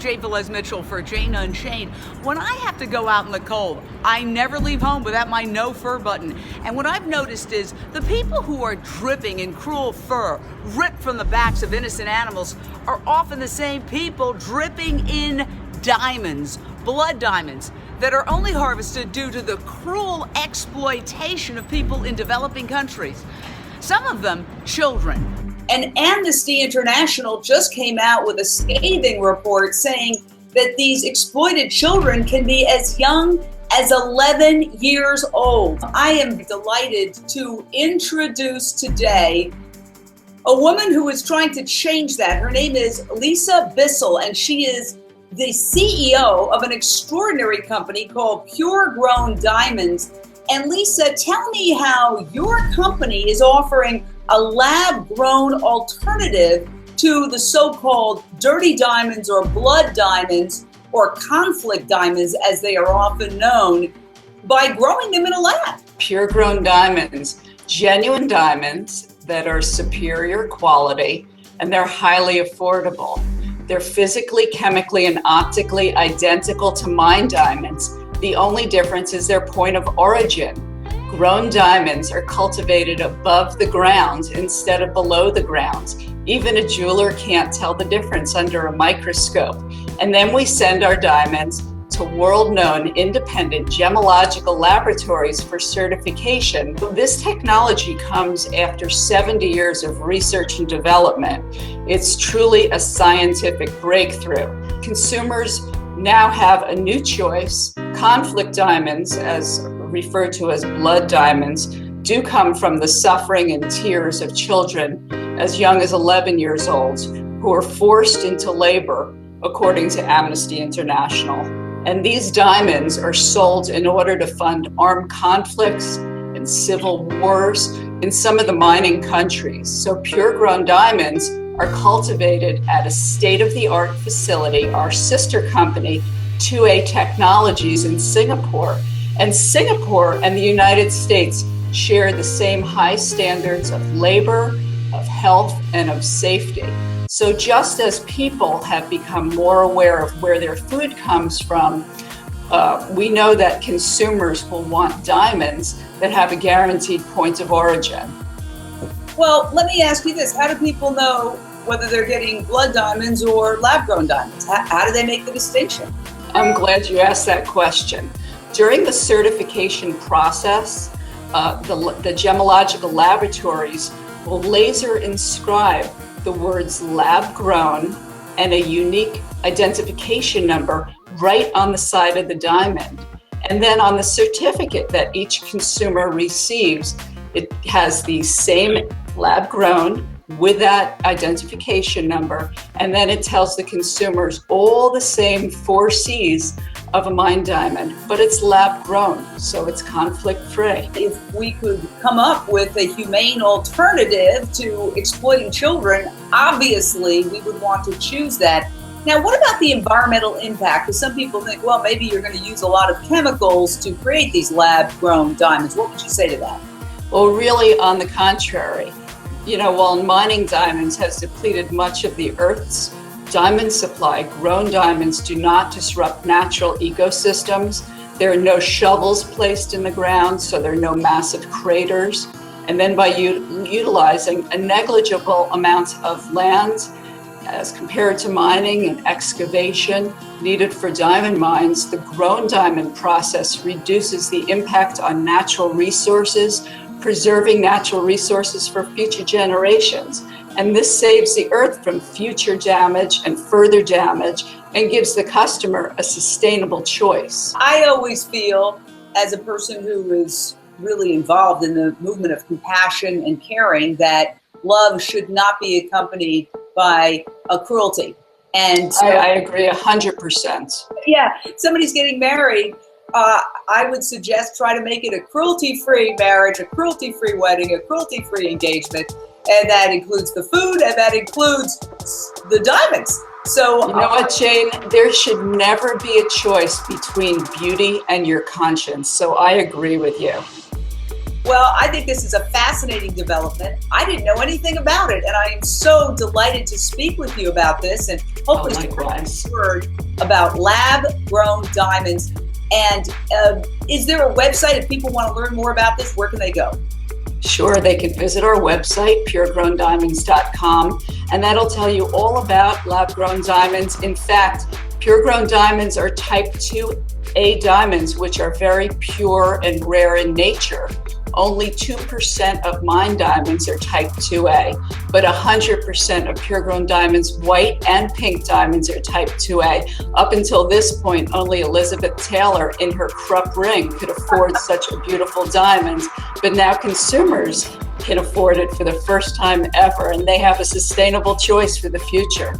I'm Velez-Mitchell for JaneUnChained. When I have to go out in the cold, I never leave home without my no fur button. And what I've noticed is the people who are dripping in cruel fur, ripped from the backs of innocent animals, are often the same people dripping in diamonds, blood diamonds, that are only harvested due to the cruel exploitation of people in developing countries. Some of them, children. And Amnesty International just came out with a scathing report saying that these exploited children can be as young as 11 years old. I am delighted to introduce today a woman who is trying to change that. Her name is Lisa Bissell, and she is the CEO of an extraordinary company called Pure Grown Diamonds. And Lisa, tell me how your company is offering a lab-grown alternative to the so-called dirty diamonds or blood diamonds or conflict diamonds, as they are often known, by growing them in a lab. Pure grown diamonds, genuine diamonds that are superior quality, and they're highly affordable. They're physically, chemically, and optically identical to mined diamonds. The only difference is their point of origin. Grown diamonds are cultivated above the ground instead of below the ground. Even a jeweler can't tell the difference under a microscope. And then we send our diamonds to world-known independent gemological laboratories for certification. This technology comes after 70 years of research and development. It's truly a scientific breakthrough. Consumers now have a new choice. Conflict diamonds, as referred to as blood diamonds, do come from the suffering and tears of children as young as 11 years old who are forced into labor, according to Amnesty International. And these diamonds are sold in order to fund armed conflicts and civil wars in some of the mining countries. So Pure Grown Diamonds are cultivated at a state-of-the-art facility, our sister company, 2A Technologies in Singapore. And Singapore and the United States share the same high standards of labor, of health, and of safety. So just as people have become more aware of where their food comes from, we know that consumers will want diamonds that have a guaranteed point of origin. Well, let me ask you this. How do people know whether they're getting blood diamonds or lab-grown diamonds? How do they make the distinction? I'm glad you asked that question. During the certification process, the gemological laboratories will laser inscribe the words lab grown and a unique identification number right on the side of the diamond. And then on the certificate that each consumer receives, it has the same lab grown with that identification number. And then it tells the consumers all the same 4 C's of a mined diamond, but it's lab grown, so it's conflict free. If we could come up with a humane alternative to exploiting children, obviously we would want to choose that. Now, what about the environmental impact? Because some people think, well, maybe you're going to use a lot of chemicals to create these lab grown diamonds. What would you say to that? Well, really, on the contrary. While mining diamonds has depleted much of the Earth's diamond supply, grown diamonds do not disrupt natural ecosystems. There are no shovels placed in the ground, so there are no massive craters. And then by utilizing a negligible amount of land as compared to mining and excavation needed for diamond mines, the grown diamond process reduces the impact on natural resources, preserving natural resources for future generations. And this saves the earth from future damage and further damage and gives the customer a sustainable choice. I always feel, as a person who is really involved in the movement of compassion and caring, that love should not be accompanied by a cruelty. And so, I agree 100%. Yeah, somebody's getting married. I would suggest try to make it a cruelty-free marriage, a cruelty-free wedding, a cruelty-free engagement. And that includes the food, and that includes the diamonds. So, you know what, Jane? There should never be a choice between beauty and your conscience. So I agree with you. Well, I think this is a fascinating development. I didn't know anything about it, and I am so delighted to speak with you about this and hopefully Likewise. spread the word about lab-grown diamonds. And is there a website if people want to learn more about this? Where can they go? Sure, they can visit our website, puregrowndiamonds.com, and that'll tell you all about lab-grown diamonds. In fact, pure-grown diamonds are type 2A diamonds, which are very pure and rare in nature. Only 2% of mine diamonds are type 2A, but 100% of pure-grown diamonds, white and pink diamonds, are type 2A. Up until this point, only Elizabeth Taylor in her Krupp ring could afford such a beautiful diamond, but now consumers can afford it for the first time ever, and they have a sustainable choice for the future.